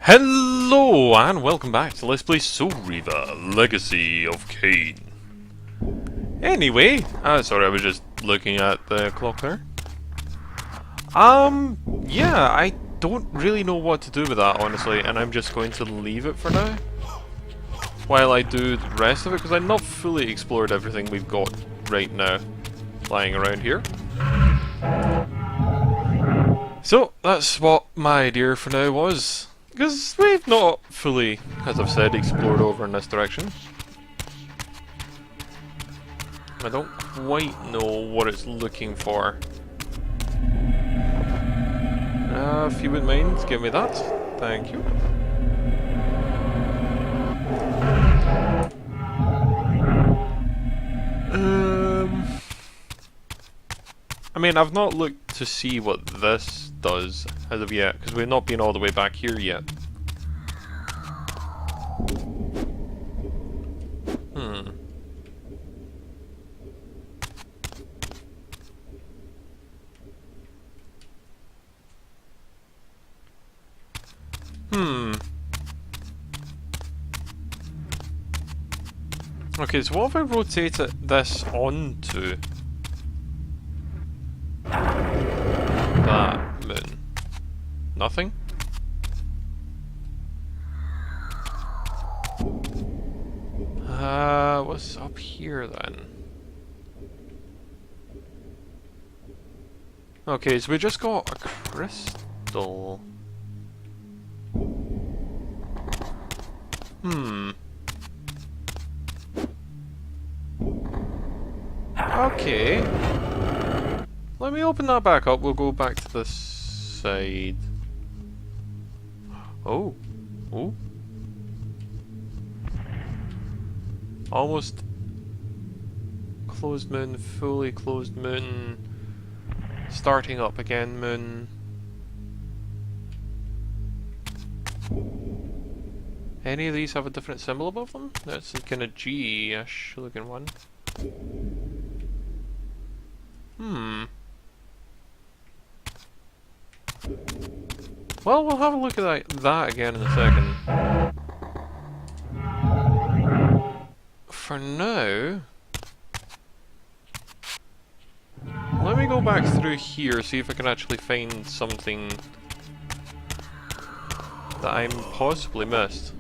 Hello and welcome back to Let's Play Reaver, Legacy of Kain. Anyway, sorry, I was just looking at the clock there. Yeah, I don't really know what to do with that, honestly, and I'm just going to leave it for now while I do the rest of it, because I've not fully explored everything we've got right now lying around here. So, that's what my idea for now was. Because we've not fully, as I've said, explored over in this direction. I don't quite know what it's looking for. If you wouldn't mind, give me that. Thank you. I mean, I've not looked to see what this does as of yet, because we've not been all the way back here yet. Okay, so what if I rotate this onto that moon? Nothing? What's up here then? Okay, so we just got a crystal. Okay. Let me open that back up. We'll go back to this side. Oh. Oh. Almost closed moon, fully closed moon. Starting up again moon. Any of these have a different symbol above them? That's a kind of G-ish looking one. Well, we'll have a look at that again in a second. For now, let me go back through here, see if I can actually find something that I possibly missed.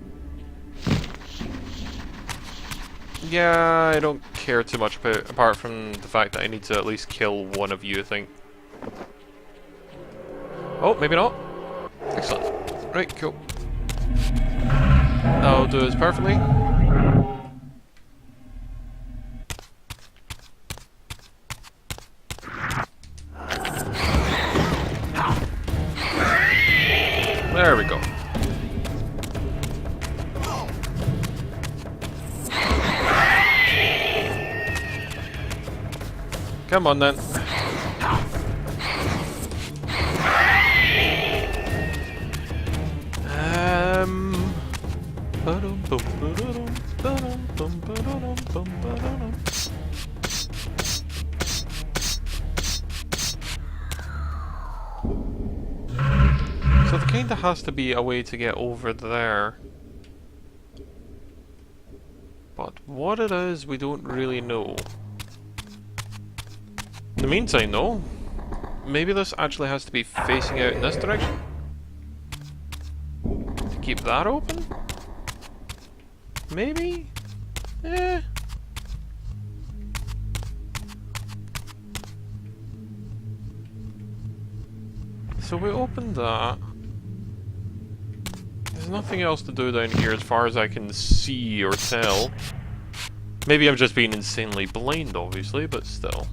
Yeah, I don't care too much about, apart from the fact that I need to at least kill one of you, I think. Oh, maybe not. Excellent. Right, cool. That'll do us perfectly. There we go. Come on then. So there kinda has to be a way to get over there. But what it is, we don't really know. In the meantime though, maybe this actually has to be facing out in this direction? To keep that open? Maybe? Eh. So we opened that. There's nothing else to do down here as far as I can see or tell. Maybe I'm just being insanely blind, obviously, but still.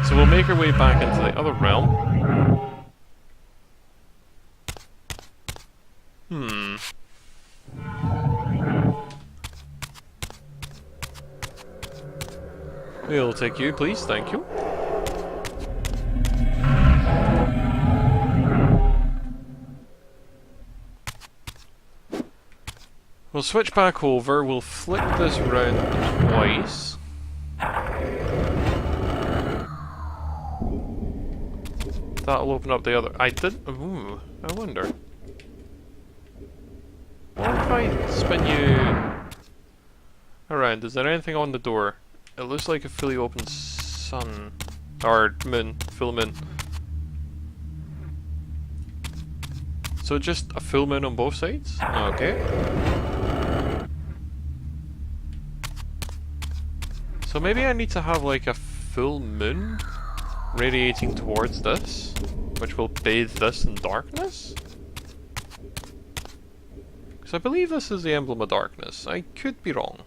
So we'll make our way back into the other realm. We'll take you, please, thank you. We'll switch back over, we'll flick this round twice. That'll open up the other. I did. Ooh, I wonder. What if I spin you around? Is there anything on the door? It looks like a fully open sun. Or moon. Full moon. So just a full moon on both sides? Okay. So maybe I need to have like a full moon radiating towards this, which will bathe this in darkness? Because I believe this is the emblem of darkness. I could be wrong.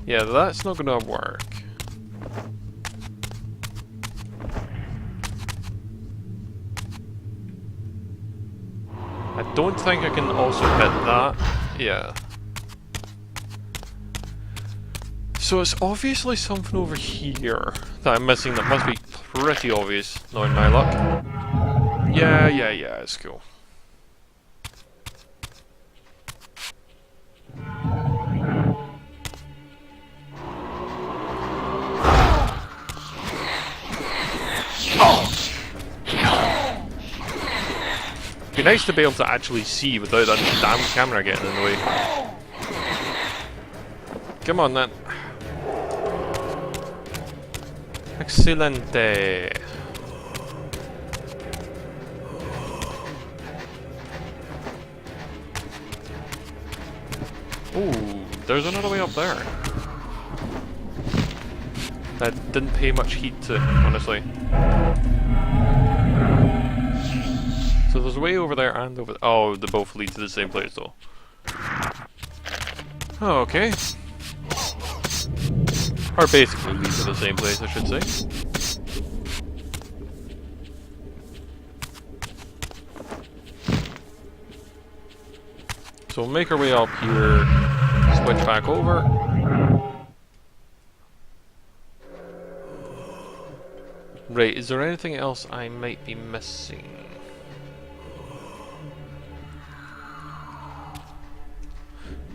Yeah, that's not gonna work. I don't think I can also hit that. Yeah. So it's obviously something over here that I'm missing that must be pretty obvious, knowing my luck. Yeah, it's cool. It'd be nice to be able to actually see without that damn camera getting in the way. Come on then. Excelente. Ooh, there's another way up there. That didn't pay much heed to, honestly. So there's a way over there and over there. Oh, they both lead to the same place though. Oh, okay. Or basically lead to the same place, I should say. So we'll make our way up here, switch back over. Right, is there anything else I might be missing?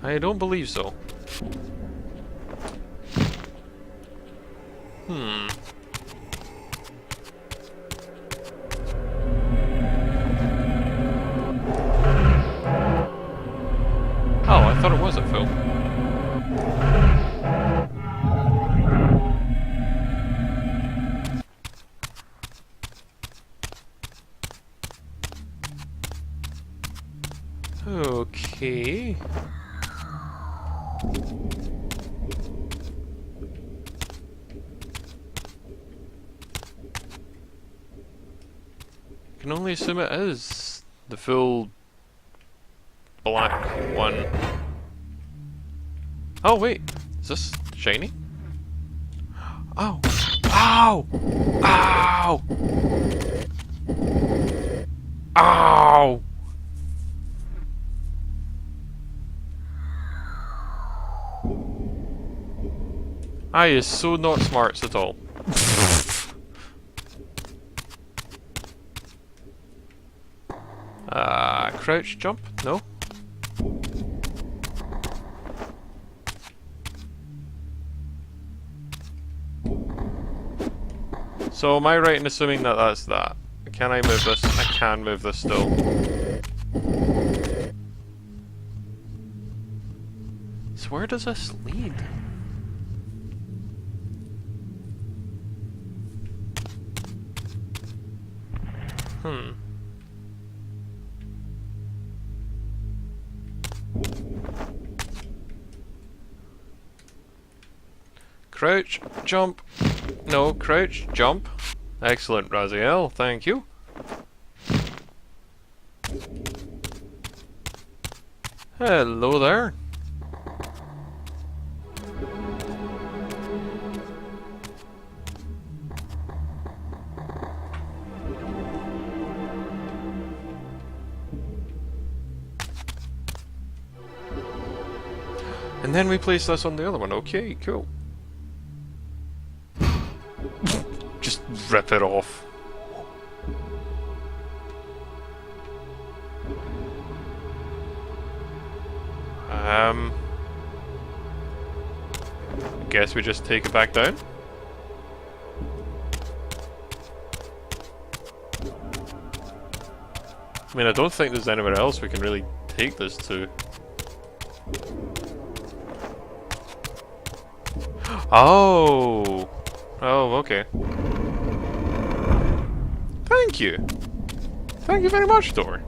I don't believe so. Oh, I thought it was a film. Okay. I can only assume it is the full black one. Oh wait, is this shiny? Oh! Ow! Ow! Ow! I is so not smarts at all. Crouch jump? No? So am I right in assuming that that's that? Can I move this? I can move this still. So where does this lead? Crouch, jump. No, crouch, jump. Excellent, Raziel, thank you. Hello there. And then we place this on the other one. Okay, cool. Just rip it off. guess we just take it back down? I mean, I don't think there's anywhere else we can really take this to. Oh! Oh, okay. Thank you! Thank you very much, Thor.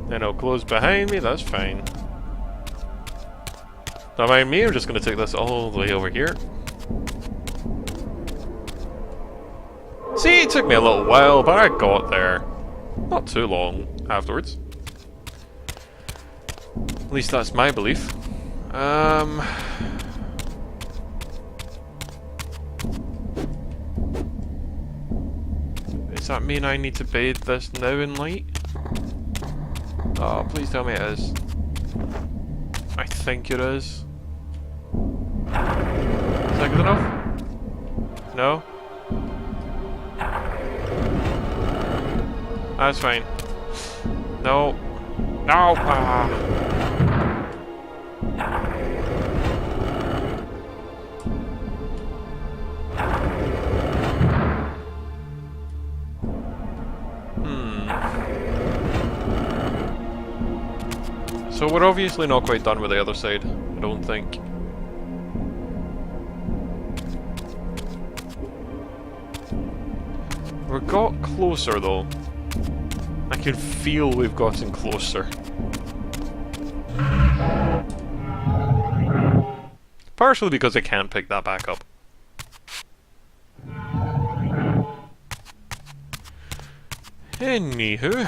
Then it'll close behind me, that's fine. Don't mind me, I'm just gonna take this all the way over here. See, it took me a little while, but I got there. Not too long afterwards. At least that's my belief. Does that mean I need to bathe this now in light? Oh, please tell me it is. I think it is. Is that good enough? No? That's fine. No. No! So we're obviously not quite done with the other side, I don't think. We got closer though. I can feel we've gotten closer. Partially because I can't pick that back up. Anywho,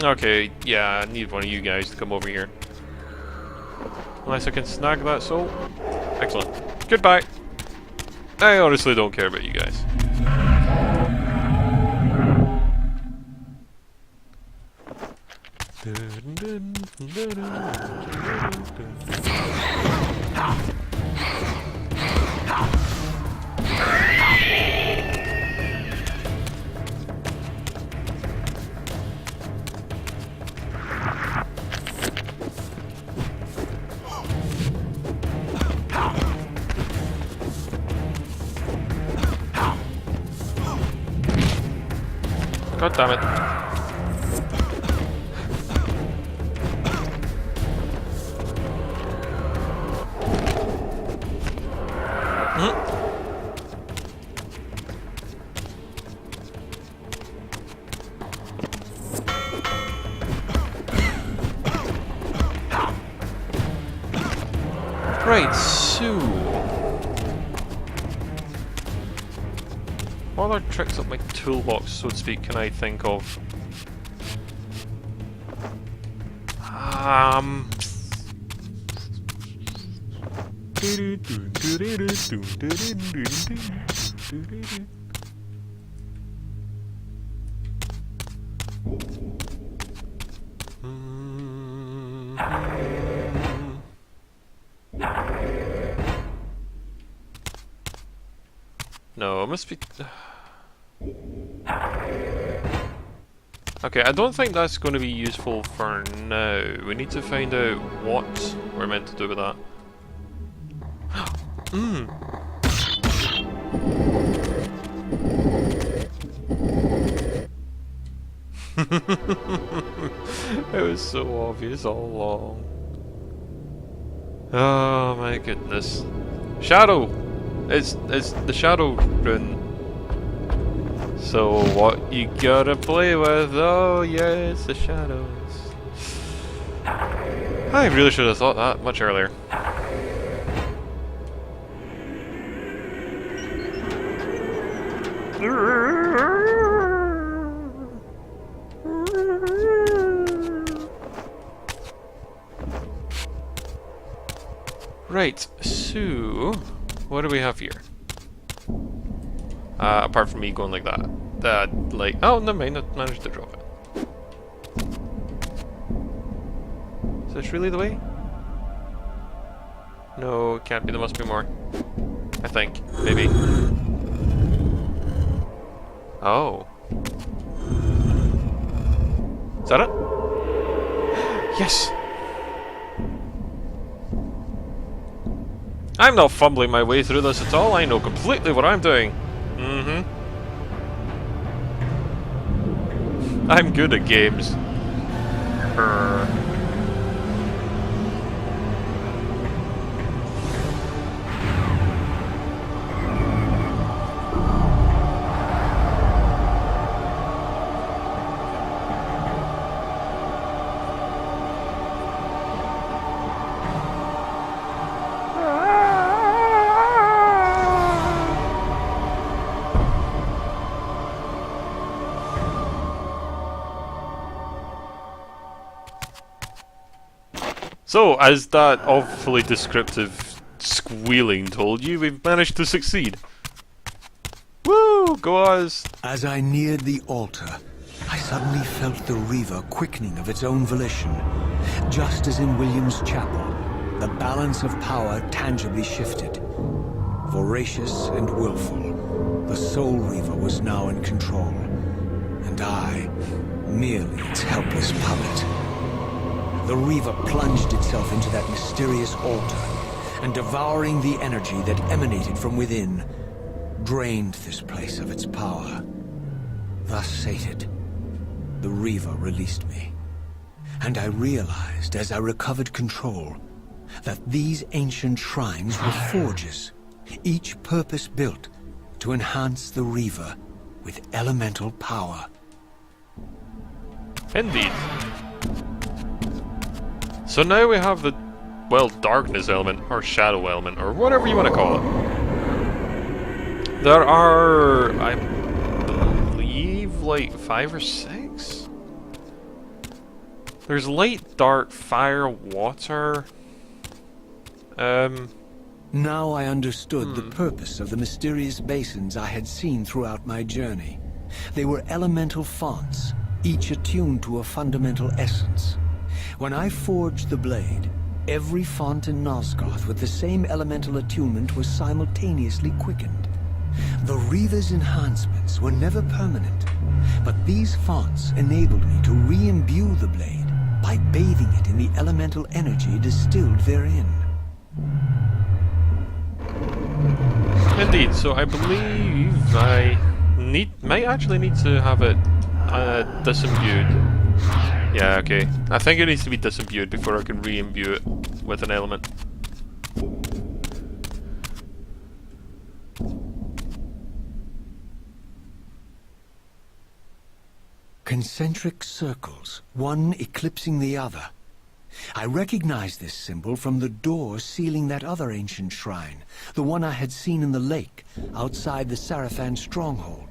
Okay, yeah, I need one of you guys to come over here. Unless I can snag that soul. Excellent. Goodbye. I honestly don't care about you guys. God damn it. Right, so... what other tricks up my toolbox, so to speak, can I think of? No, it must be... Okay, I don't think that's going to be useful for now. We need to find out what we're meant to do with that. It was so obvious all along. Oh my goodness. Shadow! It's the shadow rune. So what you gotta play with? Oh yes, the shadows. I really should have thought that much earlier. Right, so what do we have here? Apart from me going like that. Like, oh, never mind, I managed to drop it. Is this really the way? No, it can't be, there must be more. I think, maybe. Oh. Is that it? Yes! I'm not fumbling my way through this at all, I know completely what I'm doing. I'm good at games. So, as that awfully descriptive squealing told you, we've managed to succeed. Woo! Go us! As I neared the altar, I suddenly felt the Reaver quickening of its own volition. Just as in William's chapel, the balance of power tangibly shifted. Voracious and willful, the Soul Reaver was now in control. And I, merely its helpless puppet. The Reaver plunged itself into that mysterious altar, and devouring the energy that emanated from within, drained this place of its power. Thus sated, the Reaver released me. And I realized as I recovered control, that these ancient shrines were forges, each purpose-built to enhance the Reaver with elemental power. Indeed. So now we have the, well, darkness element, or shadow element, or whatever you want to call it. There are, I believe, like 5 or 6? There's light, dark, fire, water. Now I understood the purpose of the mysterious basins I had seen throughout my journey. They were elemental fonts, each attuned to a fundamental essence. When I forged the blade, every font in Nosgoth with the same elemental attunement was simultaneously quickened. The Reaver's enhancements were never permanent, but these fonts enabled me to re-imbue the blade by bathing it in the elemental energy distilled therein. Indeed, so I believe I might actually need to have it disimbued. Yeah, okay. I think it needs to be disimbued before I can re-imbue it with an element. Concentric circles, one eclipsing the other. I recognized this symbol from the door sealing that other ancient shrine, the one I had seen in the lake, outside the Sarafan stronghold.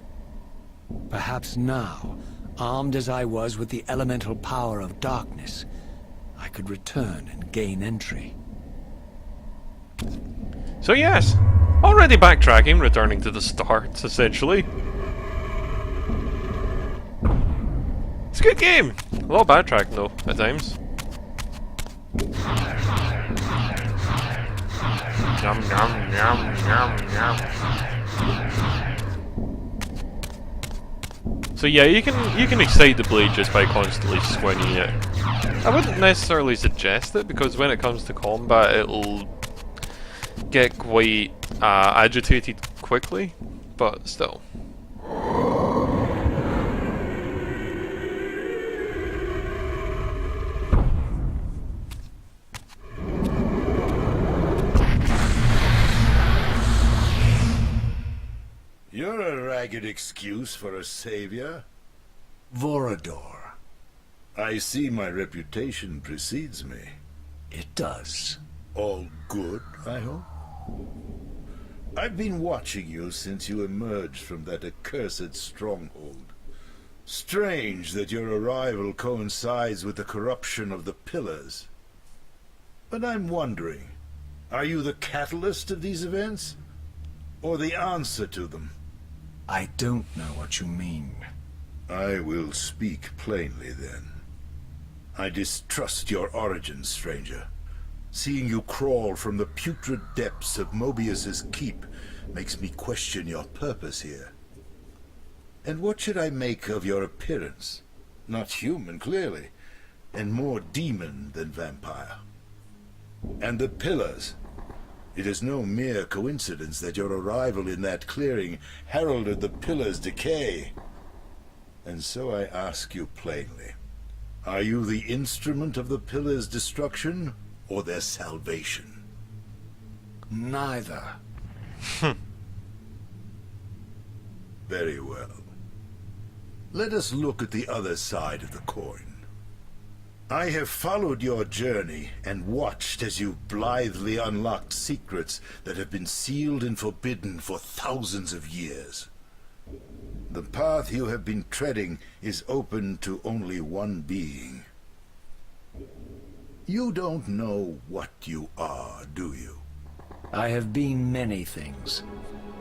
Perhaps now, armed as I was with the elemental power of darkness, I could return and gain entry. So yes, already backtracking, returning to the start, essentially. It's a good game! A lot of backtracking though, at times. Yum, yum, yum, yum, yum. So yeah, you can excite the blade just by constantly swinging it. I wouldn't necessarily suggest it, because when it comes to combat it'll get quite agitated quickly, but still. You're a ragged excuse for a savior. Vorador. I see my reputation precedes me. It does. All good, I hope? I've been watching you since you emerged from that accursed stronghold. Strange that your arrival coincides with the corruption of the Pillars. But I'm wondering, Are you the catalyst of these events? Or the answer to them? I don't know what you mean. I will speak plainly then. I distrust your origins, stranger. Seeing you crawl from the putrid depths of Mobius's keep makes me question your purpose here. And what should I make of your appearance? Not human, clearly, and more demon than vampire. And the pillars. It is no mere coincidence that your arrival in that clearing heralded the pillars' decay. And so I ask you plainly, are you the instrument of the pillars' destruction, or their salvation? Neither. Very well. Let us look at the other side of the coin. I have followed your journey and watched as you blithely unlocked secrets that have been sealed and forbidden for thousands of years. The path you have been treading is open to only one being. You don't know what you are, do you? I have been many things.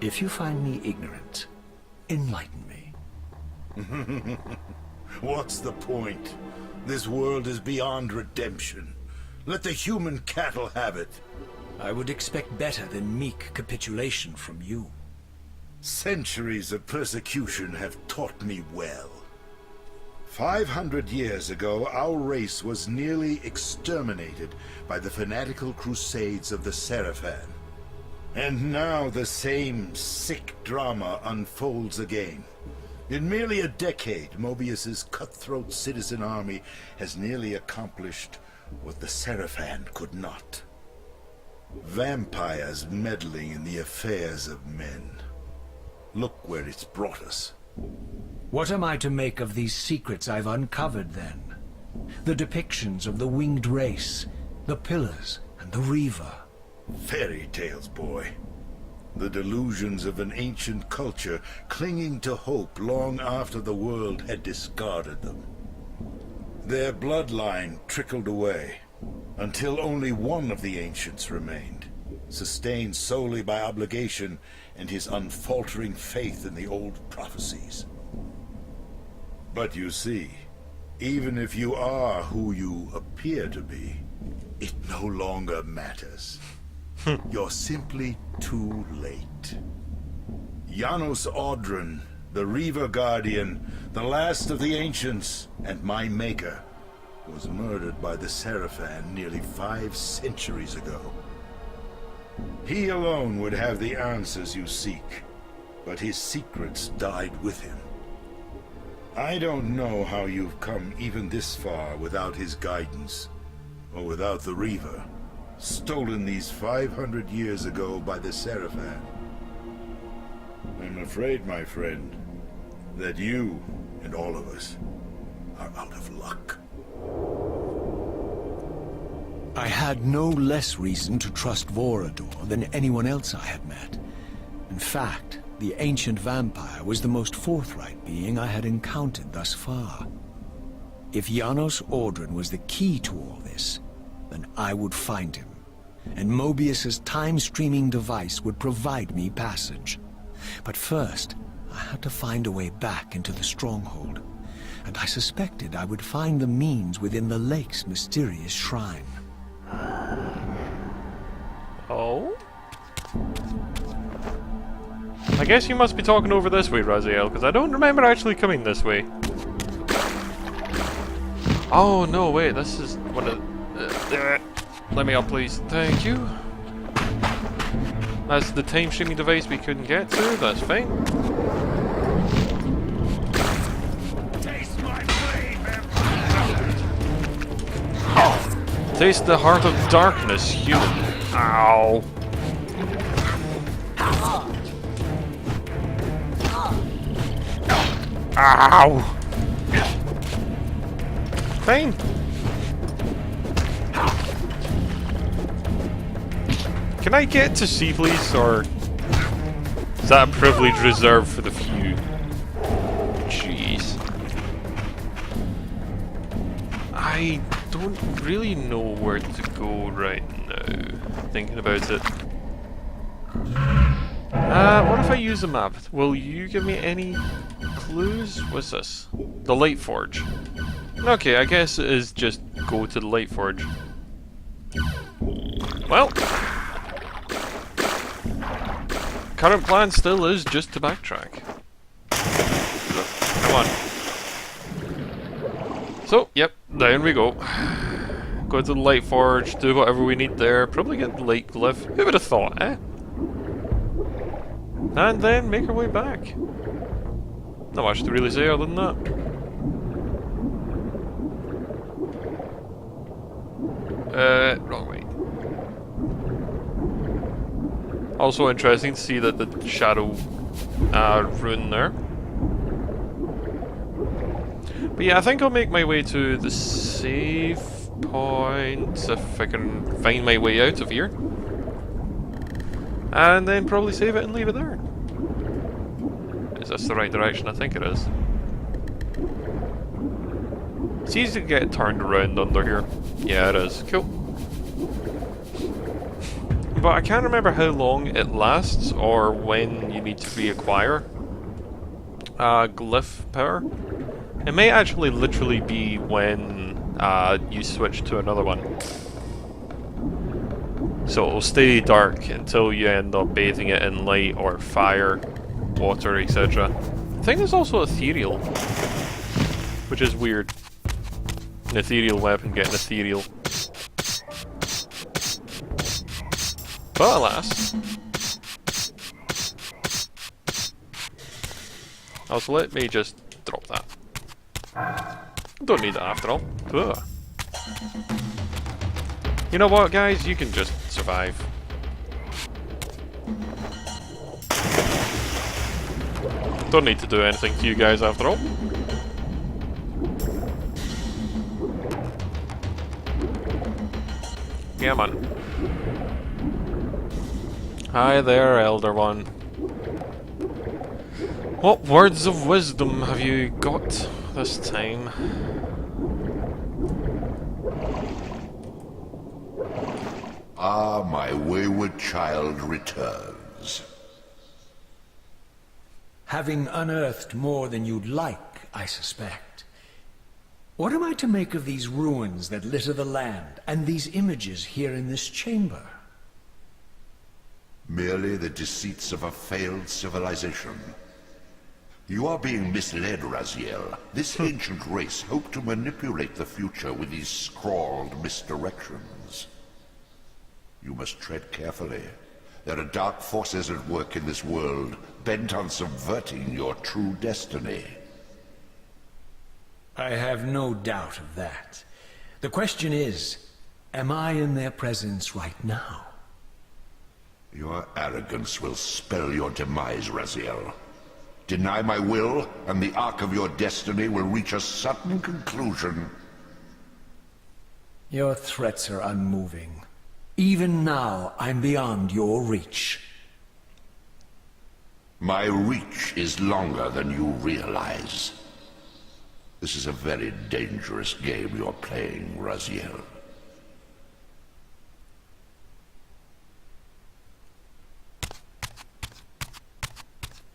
If you find me ignorant, enlighten me. What's the point? This world is beyond redemption. Let the human cattle have it. I would expect better than meek capitulation from you. Centuries of persecution have taught me well. 500 years ago, our race was nearly exterminated by the fanatical crusades of the Seraphan. And now the same sick drama unfolds again. In merely a decade, Mobius's cutthroat citizen army has nearly accomplished what the Seraphan could not. Vampires meddling in the affairs of men. Look where it's brought us. What am I to make of these secrets I've uncovered, then? The depictions of the winged race, the pillars, and the Reaver. Fairy tales, boy. The delusions of an ancient culture clinging to hope long after the world had discarded them. Their bloodline trickled away, until only one of the ancients remained, sustained solely by obligation and his unfaltering faith in the old prophecies. But you see, even if you are who you appear to be, it no longer matters. You're simply too late. Janos Audron, the Reaver Guardian, the last of the ancients, and my maker, was murdered by the Seraphan nearly 5 centuries ago. He alone would have the answers you seek, but his secrets died with him. I don't know how you've come even this far without his guidance, or without the Reaver, stolen these 500 years ago by the Seraphan. I'm afraid, my friend, that you and all of us are out of luck. I had no less reason to trust Vorador than anyone else I had met. In fact, the ancient vampire was the most forthright being I had encountered thus far. If Janos Audron was the key to all this, then I would find him, and Mobius's time-streaming device would provide me passage. But first, I had to find a way back into the stronghold, and I suspected I would find the means within the lake's mysterious shrine. Oh? I guess you must be talking over this way, Raziel, because I don't remember actually coming this way. Oh, no, wait, this is one of... let me up, please. Thank you. That's the time streaming device we couldn't get to, that's fine. Taste my blade, Taste the heart of darkness, human. Ow. Ow. Fine. Can I get to C, please, or is that a privilege reserved for the few? Jeez. I don't really know where to go right now. thinking about it. What if I use a map? Will you give me any clues? What's this? The Light Forge. Okay, I guess it is just go to the Light Forge. Well, current plan still is just to backtrack. Come on. So, yep, down we go. Go to the Light Forge, do whatever we need there, probably get the Light Glyph. Who would have thought, eh? And then make our way back. Not much to really say other than that. Wrong way. Also interesting to see that the shadow rune there. But yeah, I think I'll make my way to the save point if I can find my way out of here. And then probably save it and leave it there. Is this the right direction? I think it is. It's easy to get turned around under here. Yeah, it is. Cool. But I can't remember how long it lasts or when you need to reacquire glyph power. It may actually literally be when you switch to another one. So it'll stay dark until you end up bathing it in light or fire, water, etc. I think there's also ethereal, which is weird. An ethereal weapon getting ethereal. But alas. Also, let me just drop that. Don't need it after all. Ugh. You know what, guys? You can just survive. Don't need to do anything to you guys after all. Yeah, man. Hi there, Elder One. What words of wisdom have you got this time? Ah, my wayward child returns. Having unearthed more than you'd like, I suspect. What am I to make of these ruins that litter the land, and these images here in this chamber? Merely the deceits of a failed civilization. You are being misled, Raziel. This ancient race hoped to manipulate the future with these scrawled misdirections. You must tread carefully. There are dark forces at work in this world, bent on subverting your true destiny. I have no doubt of that. The question is, am I in their presence right now? Your arrogance will spell your demise, Raziel. Deny my will, and the arc of your destiny will reach a sudden conclusion. Your threats are unmoving. Even now, I'm beyond your reach. My reach is longer than you realize. This is a very dangerous game you're playing, Raziel.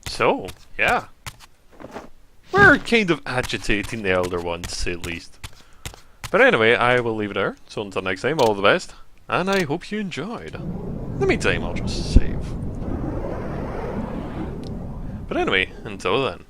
So, yeah. We're kind of agitating the Elder One, to say the least. But anyway, I will leave it there. So until next time, all the best. And I hope you enjoyed. In the meantime, I'll just save. But anyway, until then.